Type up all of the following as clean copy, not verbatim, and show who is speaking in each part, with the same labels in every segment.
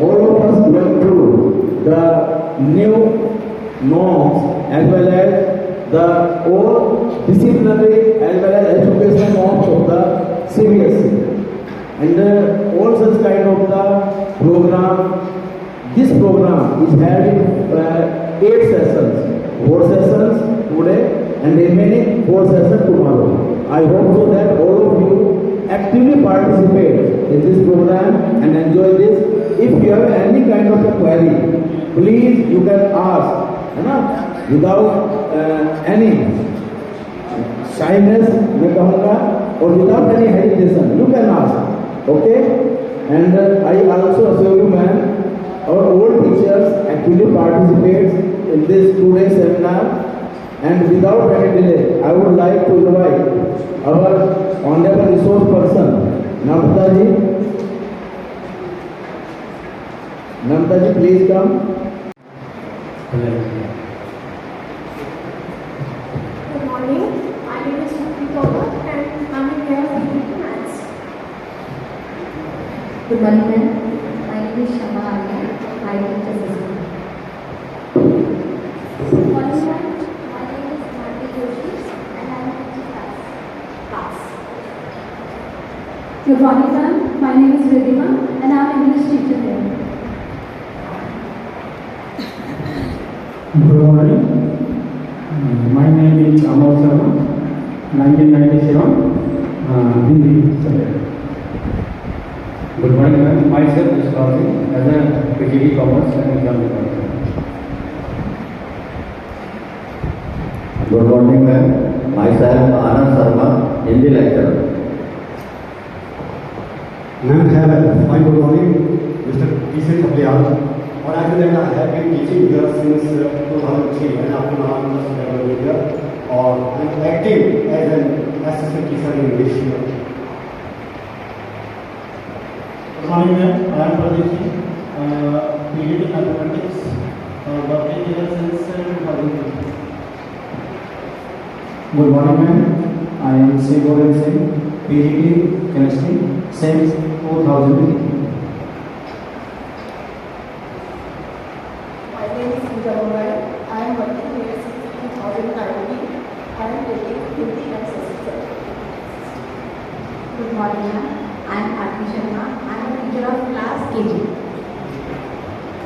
Speaker 1: All of us went through the new norms as well as the old disciplinary as well as educational norms of the CBSE. And all such kind of the program, this program is held in 8 sessions, 4 sessions today and remaining 4 sessions tomorrow. I hope so that all of you actively participate in this program and enjoy this. If you have any kind of a query, please you can ask, without any shyness, मैं कहूँगा, or without any hesitation, you can ask, okay? And I also assure you, ma'am, our old teachers actually participate in this 2-day seminar. And without any delay, I would like to invite our honorable resource person, Namta ji. Namta ji, please come.
Speaker 2: Good morning. My name is Shruti Kaur and I'm here for Maths.
Speaker 3: Good morning, ma'am. My name is Shama Arya. I teach assistant.
Speaker 2: Good morning, ma'am. My name is Bharti Joshi and I am teaching class.
Speaker 3: Good morning, ma'am. My name is Ridhima and I am English teacher here.
Speaker 4: Good morning. My name is Amol Sharma, 1997, Hindi subject.
Speaker 5: Good morning, ma'am. Myself is Kazi as a PGD Commerce and Exam Department.
Speaker 6: Good morning, ma'am. Myself Anand Sharma, Hindi lecturer.
Speaker 7: Ma'am, fine good morning, Mr. P.C. Kaplial. और actually I have been teaching here since 2003 and after now I'm just graduated here. और I'm active as an assistant teacher in English here.
Speaker 8: Good morning, ma'am. I am Pradeep Singh, PhD in mathematics, working here since 2003.
Speaker 4: Good morning, ma'am. I am C. Govind Singh, PhD chemistry, since 2018.
Speaker 2: My name is Pooja Mumbai. I am working here since 2019. I am taking Hindi and Sanskrit.
Speaker 3: Good morning, ma'am. I am Aarti Sharma. I am a teacher of class KG.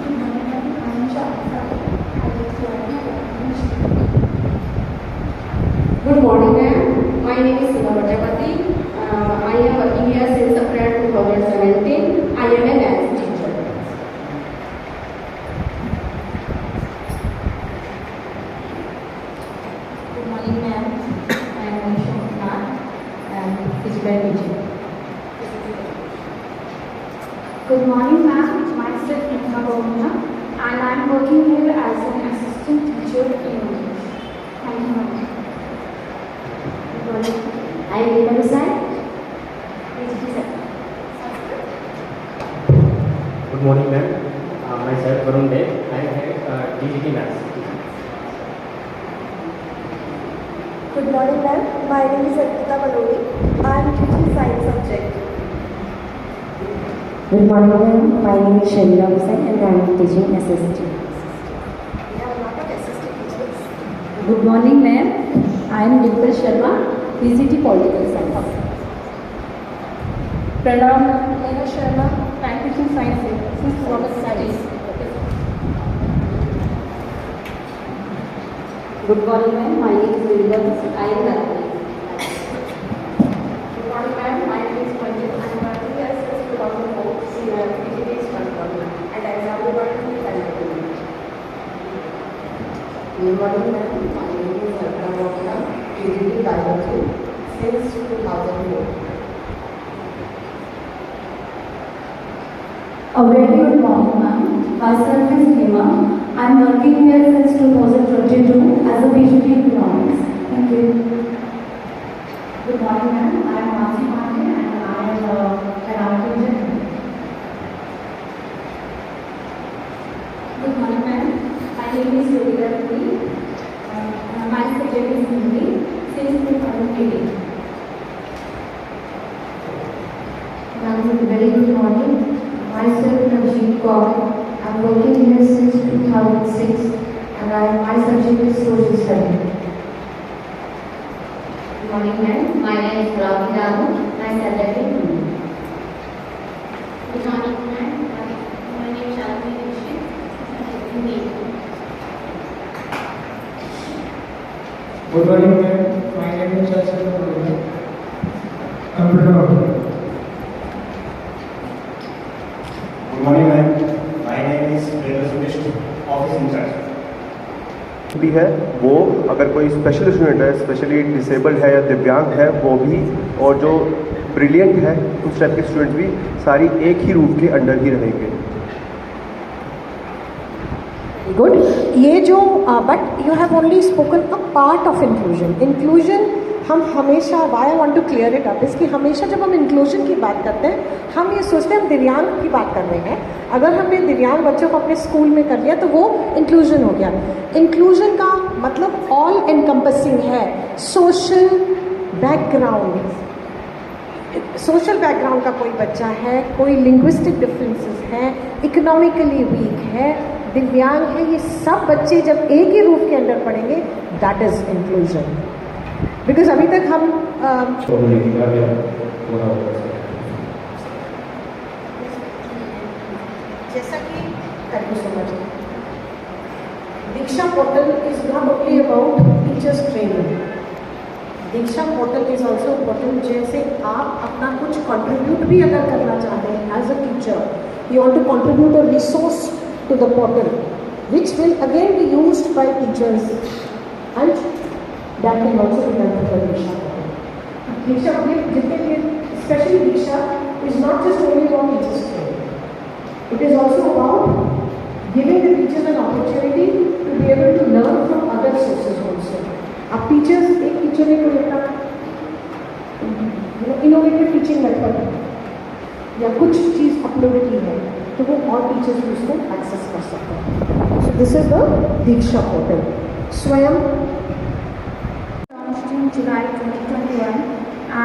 Speaker 2: Good morning, ma'am. I am Shah.
Speaker 9: Good morning, ma'am. My name is Sima Prajapati. I am working here since April 2017. I am a dance teacher.
Speaker 3: Good morning, ma'am. I am Anisha Kumar. I am physical teacher.
Speaker 2: Good morning, ma'am. Myself Nitha Gowina and I am working here as an assistant teacher in English. Thank you, ma'am.
Speaker 3: Good morning. I am Neema Desai.
Speaker 5: Good morning, ma'am. Myself Varun Dev. I am DGT Maths.
Speaker 2: Good morning, ma'am. My name is Arpita Malodi. I am teaching science subject.
Speaker 3: Good morning, ma'am. My name is Shalila Hussain and I am teaching assistant.
Speaker 2: We have a lot of assistant teachers.
Speaker 3: Good morning, ma'am. I am Dimple Sharma, PGT Political Science.
Speaker 2: Pranam Neha Sharma, I'm teaching science here since 2016.
Speaker 3: Good morning, ma'am. My name is Vinod. I am Natalie.
Speaker 2: Good morning, ma'am. My name is Manju. I am working here since 2004 in PGD Department and exam department in Calcutta.
Speaker 9: Good morning, ma'am. My name is Arpita Gupta, PhD biology since 2004.
Speaker 3: A very good morning, ma'am. Myself is Hema. I am working here since 2022 as a PhD in economics. Thank you. Good morning, ma'am. I am Mansi Pandey and I am an architect.
Speaker 2: Good morning, ma'am. My name is Yogira Puri. My subject is Hindi since 2018.
Speaker 3: Ma'am, very good morning. Myself, Navjeet Kaur. I am working here since 2006 and my subject is social studies.
Speaker 9: Good morning, ma'am. My name is Ravi Ramu. My subject is Hindi. Good morning, ma'am. My name is Shalini Dixit. Hindi.
Speaker 4: Good morning, ma'am. My name is Shashwat Puri. Computer.
Speaker 7: Good morning, ma'am. My name is Suresh, office incharge.
Speaker 10: भी है वो अगर कोई special student है, specially disabled है या दिव्यांग है, वो भी, और जो ब्रिलियंट है उस टाइप के स्टूडेंट भी सारी एक ही रूफ के अंडर ही रहेंगे।
Speaker 11: गुड। ये जो but you have only spoken a part of inclusion हम हमेशा, why I want to clear it up, इसकी हमेशा जब हम इंक्लूजन की बात करते हैं हम ये सोचते हैं हम दिव्यांग की बात कर रहे हैं। अगर हमने दिव्यांग बच्चों को अपने स्कूल में कर लिया तो वो इंक्लूजन हो गया। इंक्लूजन का मतलब ऑल एनकम्पसिंग है। सोशल बैकग्राउंड का कोई बच्चा है, कोई लिंग्विस्टिक डिफरेंसेस हैं, इकोनॉमिकली वीक है, दिव्यांग है, ये सब बच्चे जब एक ही रूफ के अंदर पढ़ेंगे दैट इज इंक्लूजन। बिकॉज अभी तक हम जैसा कि thank you so much, Diksha portal is not only about teachers training, Diksha portal is also important. जैसे आप अपना कुछ कंट्रीब्यूट भी अगर करना चाहते हैं as a teacher, you want to contribute a resource to the portal which will again be used by teachers and that can also be done through the Diksha portal. Diksha जितने भी especially Diksha is not just only about teachers training. It is also about giving the teachers an opportunity to be able to learn from other sources also. अब teachers, एक teacher ने कोई अपना innovative teaching method या कुछ चीज़ upload की है तो वो और टीचर्स भी उसको एक्सेस कर सकते हैं। So this is the Diksha portal. स्वयं
Speaker 2: Launched in July 2021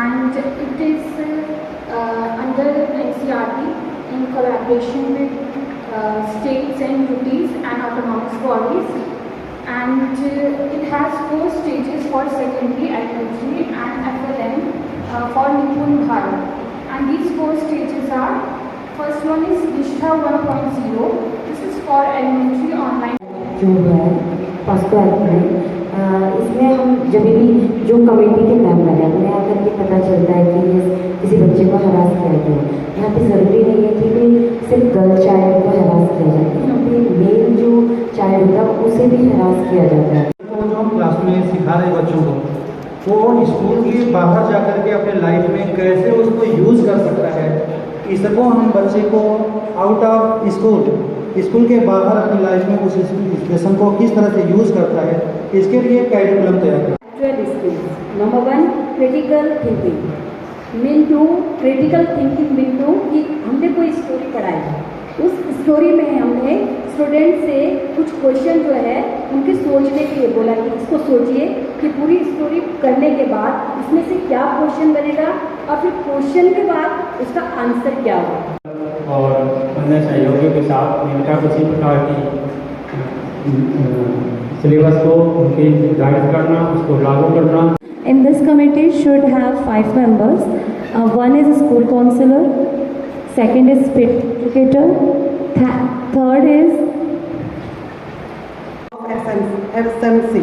Speaker 2: and it is under NCERT in collaboration with states and UTs and autonomous bodies, and it has 4 stages for secondary, elementary and FLM for Nipun Bharat, and these 4 stages are: first one is Dishtha 1.0. This is for elementary online.
Speaker 3: जो है first में इसमें हम जब भी जो committee के member हैं उन्हें आकर के पता चलता है कि ये किसी बच्चे को हरास किया गया। यहाँ पे ज़रूरी नहीं है कि सिर्फ गर्ल चाइल्ड को हरास किया जाता है, यहाँ पे मेल जो चाइल्ड होता है उसे भी हरास किया जाता है।
Speaker 4: वो जो हम क्लास में सिखा रहे बच्चों को वो स्कूल के बाहर जा कर के अपने लाइफ में कैसे उसको यूज़ कर सकता है, इसको हम बच्चे को आउट ऑफ स्कूल के बाहर अपनी लाइफ में उस लेसन को किस तरह से यूज़ करता है, इसके लिए कैरिकुलम तैयार करें।
Speaker 3: Number 1 critical thinking, mean to critical thinking mean to कि हमने कोई स्टोरी पढ़ाई, उस स्टोरी में हमने स्टूडेंट से कुछ क्वेश्चन जो है उनके सोचने के लिए बोला कि इसको सोचिए कि पूरी स्टोरी करने के बाद इसमें से क्या क्वेश्चन बनेगा और फिर क्वेश्चन के बाद उसका आंसर क्या होगा,
Speaker 5: और अन्य सहयोगियों के साथ मिलकर किसी प्रकार की सिलेबस को उनकी गाइड करना, उसको लागू करना।
Speaker 3: In this committee should have 5 members. One is a school counselor, second is spirit educator, third is
Speaker 11: SMC।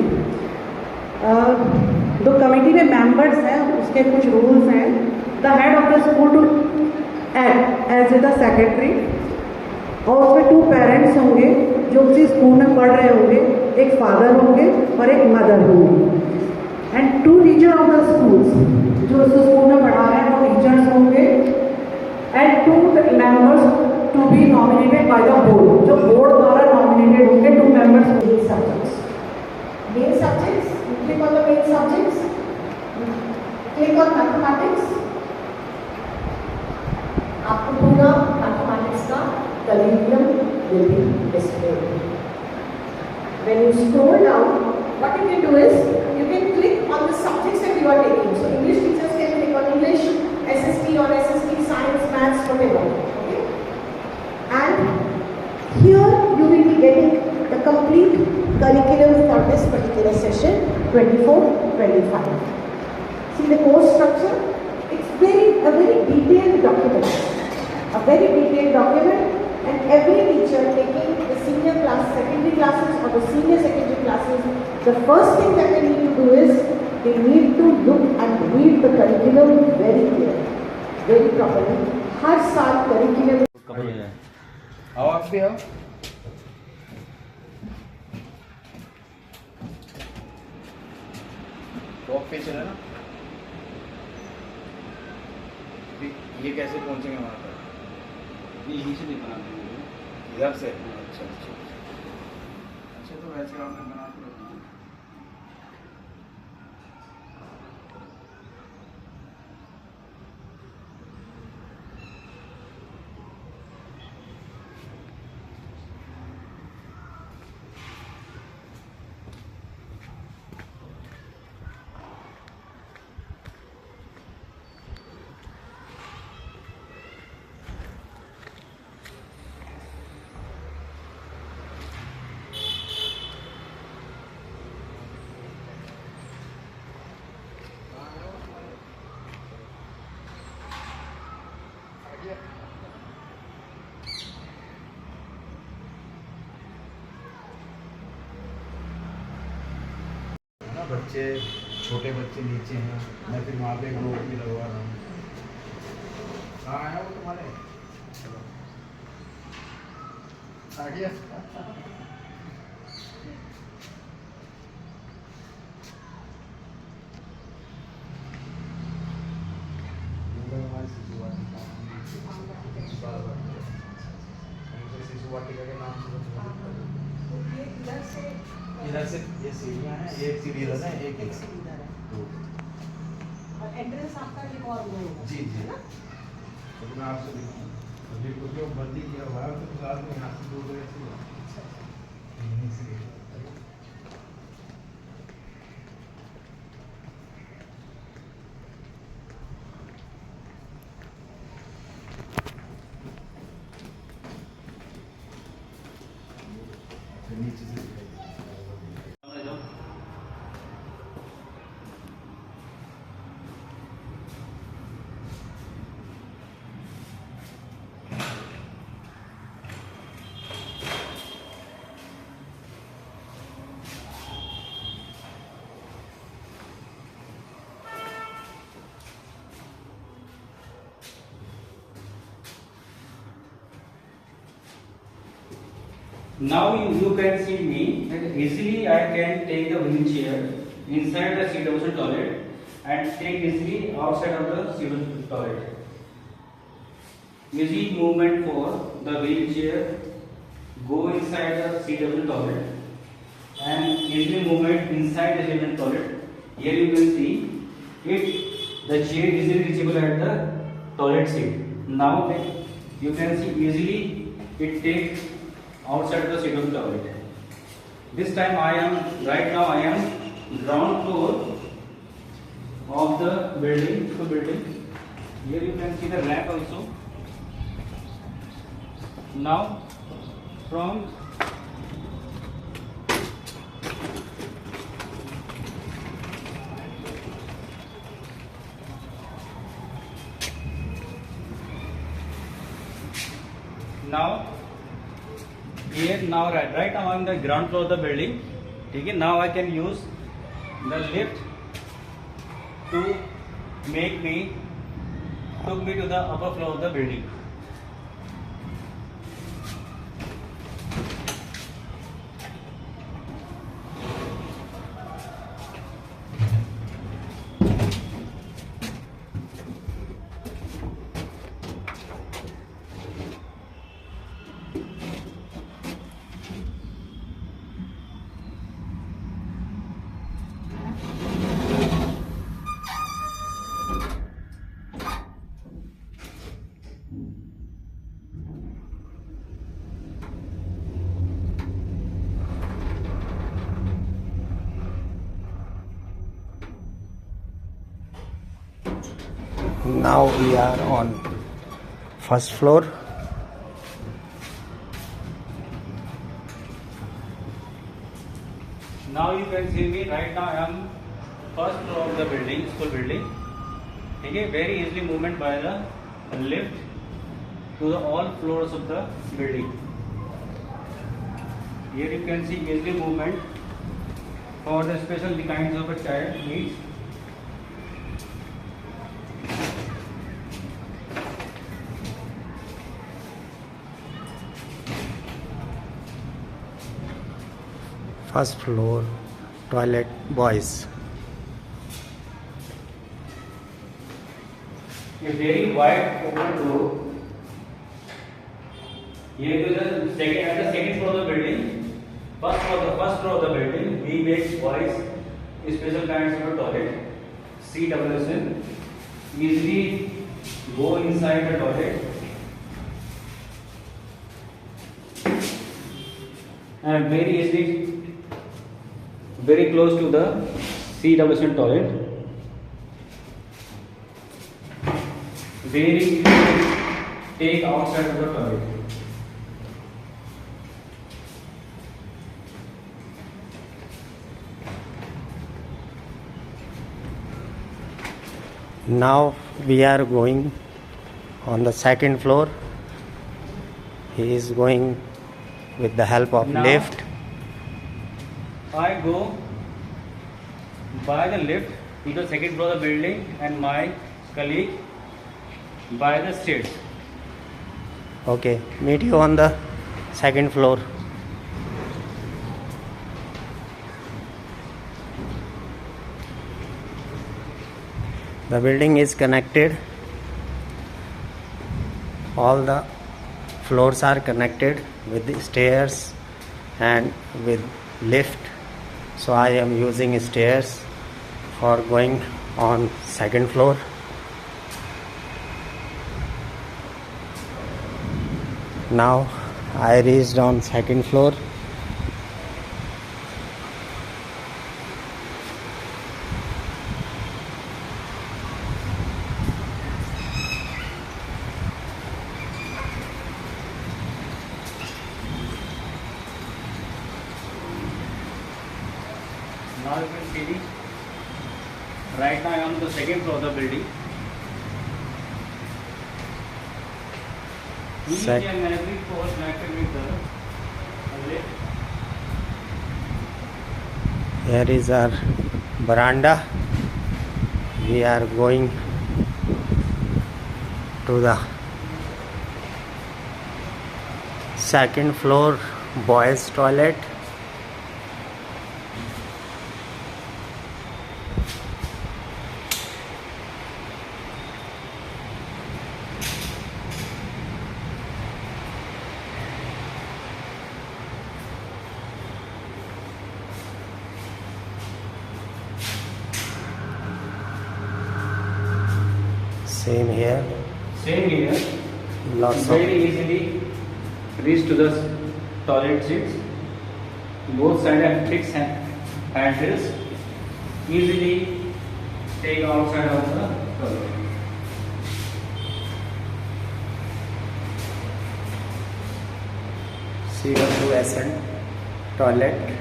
Speaker 11: जो कमेटी में मेंबर्स हैं उसके कुछ रूल्स हैं। The head of the school to act as the secretary, और उसमें 2 parents होंगे जो उसी स्कूल में पढ़ रहे होंगे, एक फादर होंगे और एक मदर होंगी, and 2 teacher of the schools जो उस स्कूल में पढ़ा रहे हैं वो टीचर्स होंगे, and 2 members to be by the board. जो board द्वारा nominated होंगे 2 members main subjects. Main subjects, click on the main subjects. Click on mathematics. आपको पूरा mathematics का curriculum will be displayed. When you scroll down, what you can do is you can click on the subjects that you are taking. So English teachers can click on English, SST or SST, Science, Maths, whatever. Okay? And here you will be getting the complete curriculum for this particular session 24-25. See the course structure? It's a very detailed document. A very detailed document, and every teacher taking the senior class, secondary classes or the senior secondary classes, the first thing that they need to do is they need to look and read the curriculum very clearly, very properly. हर साल curriculum.
Speaker 12: आओ आप भी आओ। Walk पे चले ना। ये कैसे पहुंचेंगे वहाँ पर? यहीं से निकलना है इधर से। अच्छा अच्छा अच्छा, तो वैसे आपने बना के रखना। बच्चे, छोटे बच्चे नीचे हैं, मैं फिर वहाँ पे एक रोक भी लगवा रहा हूँ। कहाँ आया वो तुम्हारे? चलो आ गया। शिशु वाटिका के नाम से इधर से ये सीढ़ियाँ हैं, एक सीढ़ी इधर है, एक इधर है।
Speaker 11: और एंट्रेंस आपका एक और वो होगा।
Speaker 12: जी जी। तो मैं आपसे दिखाऊँ। अभी कुछ जो बंदी किया हुआ है तो साथ में यहाँ से 2 जगह से यहीं से। नीचे से
Speaker 13: Now you can see me that easily I can take the wheelchair inside the CWC toilet and take easily outside of the CWC toilet. Easy movement for the wheelchair, go inside the CWC toilet and easy movement inside the CWC toilet. Here you can see the chair is reachable at the toilet seat. Now you can see easily it takes outside the CWC toilet. This time right now I am ground floor of the building. Here you can see the ramp also. Now from right now I am the ground floor of the building. Okay, now I can use the lift to took me to the upper floor of the building.
Speaker 14: Now we are on first floor.
Speaker 13: Now you can see me. Right now I am first floor of the building, school building. Okay, very easily movement by the lift to the all floors of the building. Here you can see easily movement for the special kinds of a child needs.
Speaker 14: First floor toilet boys.
Speaker 13: A very wide open door. Here is the second at the second floor of the building. First floor of the building, we make boys special kinds of a toilet. CWSN. Easily go inside the toilet. And very easily, very close to the CWSN toilet. Very easy to take outside of the toilet.
Speaker 14: Now we are going on the second floor. He is going with the help of
Speaker 13: Now,
Speaker 14: lift.
Speaker 13: I go by the lift to the second floor of the building and my colleague by the stairs.
Speaker 14: Okay, meet you on the second floor. The building is connected. All the floors are connected with the stairs and with lift. So I am using stairs for going on second floor. Now I reached on second floor.
Speaker 13: Now you can see me. Right now I am on the second floor of the building. Each
Speaker 14: Sec-
Speaker 13: and every floor connected with the lift.
Speaker 14: Here is our veranda. We are going to the second floor boys toilet. Same here.
Speaker 13: Same here.
Speaker 14: Lots of
Speaker 13: Very easily reach to the toilet seats. Both sides have fixed handles. Easily take outside of the toilet.
Speaker 14: CWSN toilet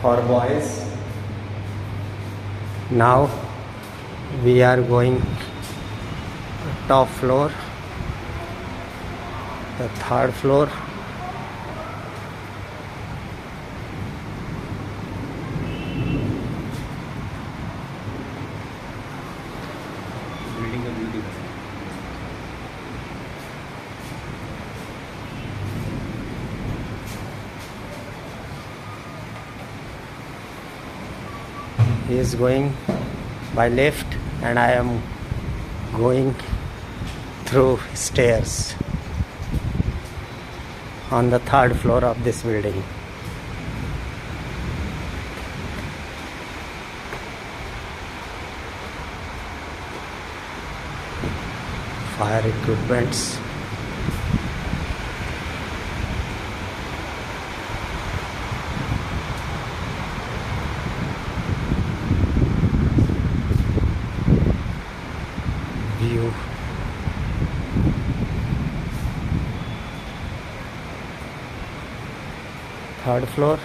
Speaker 14: for boys. Now we are going top floor, the third floor.
Speaker 13: Building a building.
Speaker 14: He is going by lift and I am going through stairs on the third floor of this building. Fire equipments. view. Third floor.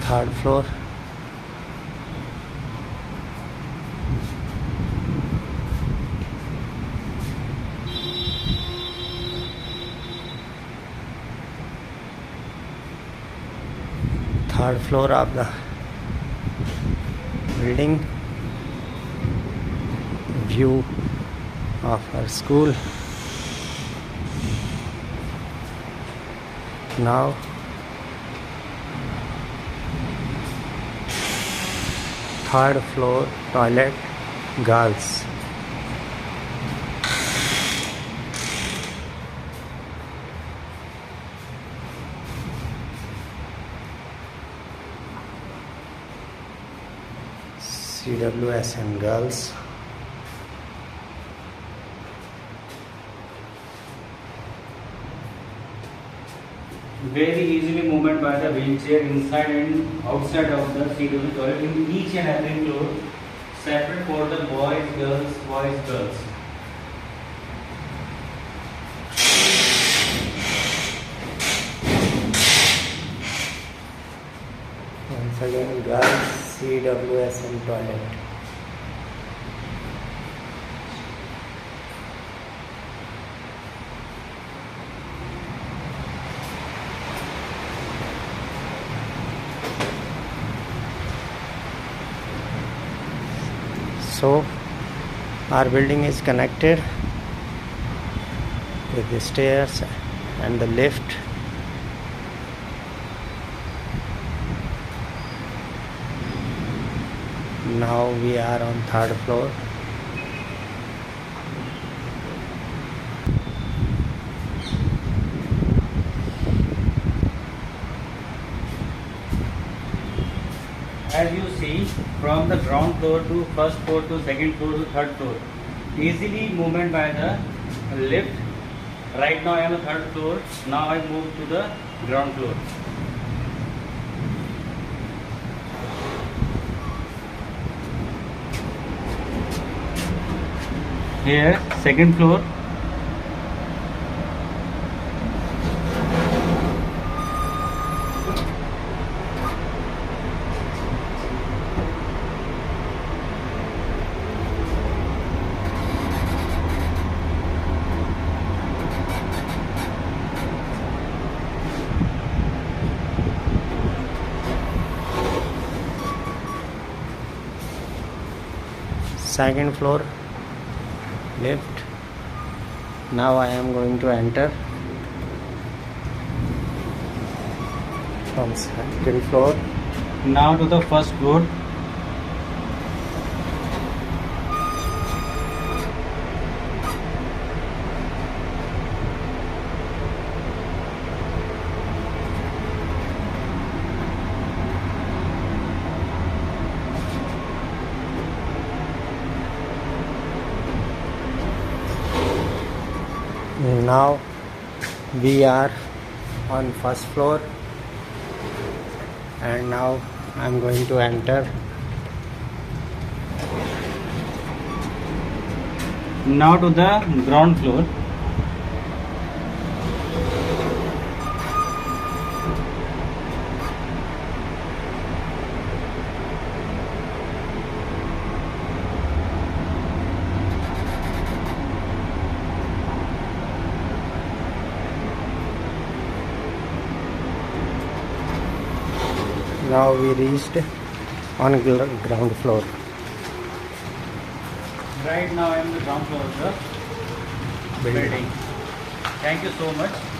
Speaker 14: Third floor. Third floor of the building. View of our school. Now third floor toilet, girls. CWSN girls.
Speaker 13: Very easily movement by the wheelchair inside and outside of the CW toilet in each and every floor, separate for the boys, girls, boys, girls.
Speaker 14: Once again, girls CWSN toilet. So our building is connected with the stairs and the lift. Now we are on third floor.
Speaker 13: As you see, from the ground floor to first floor to second floor to third floor, easily movement by the lift. Right now I am on the third floor. Now I move to the ground floor. Here, second floor.
Speaker 14: Second floor lift. Now I am going to enter from second floor.
Speaker 13: Now to the first floor.
Speaker 14: Now we are on first floor, and now I am going to enter.
Speaker 13: Now to the ground floor.
Speaker 14: Now we reached on ground floor.
Speaker 13: Right now I am on the ground floor of the building. Thank you so much.